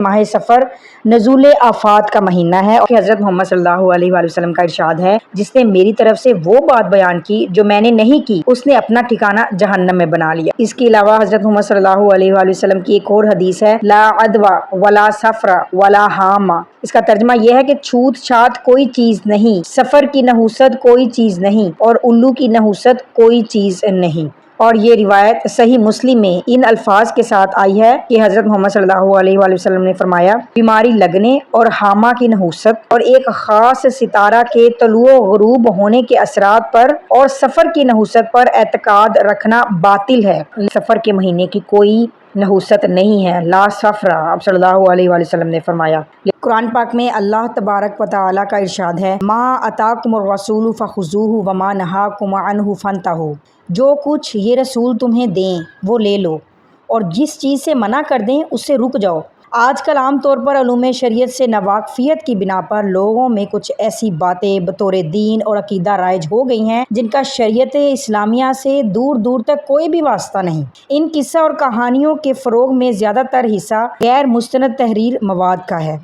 ماہ سفر نزول آفات کا مہینہ ہے اور حضرت محمد صلی اللہ علیہ وآلہ وسلم کا ارشاد ہے، جس نے میری طرف سے وہ بات بیان کی جو میں نے نہیں کی اس نے اپنا ٹھکانہ جہنم میں بنا لیا۔ اس کے علاوہ حضرت محمد صلی اللہ علیہ وآلہ وسلم کی ایک اور حدیث ہے، لا عدوى ولا سفر ولا حامہ۔ اس کا ترجمہ یہ ہے کہ چھوت چھات کوئی چیز نہیں، سفر کی نحوست کوئی چیز نہیں، اور الو کی نحوست کوئی چیز نہیں۔ اور یہ روایت صحیح مسلم میں ان الفاظ کے ساتھ آئی ہے کہ حضرت محمد صلی اللہ علیہ وآلہ وسلم نے فرمایا، بیماری لگنے اور حامہ کی نحوست اور ایک خاص ستارہ کے طلوع و غروب ہونے کے اثرات پر اور سفر کی نحوست پر اعتقاد رکھنا باطل ہے۔ سفر کے مہینے کی کوئی نحوست نہیں ہے، لا سفر، آپ صلی اللہ علیہ وآلہ وسلم نے فرمایا۔ قرآن پاک میں اللہ تبارک و تعالیٰ کا ارشاد ہے، ما اتاکم الرسول فخذوہ وما نہاکم عنہ فانتہوا۔ جو کچھ یہ رسول تمہیں دیں وہ لے لو، اور جس چیز سے منع کر دیں اس سے رک جاؤ۔ آج کل عام طور پر علوم شریعت سے ناواقفیت کی بنا پر لوگوں میں کچھ ایسی باتیں بطور دین اور عقیدہ رائج ہو گئی ہیں جن کا شریعت اسلامیہ سے دور دور تک کوئی بھی واسطہ نہیں۔ ان قصہ اور کہانیوں کے فروغ میں زیادہ تر حصہ غیر مستند تحریر مواد کا ہے۔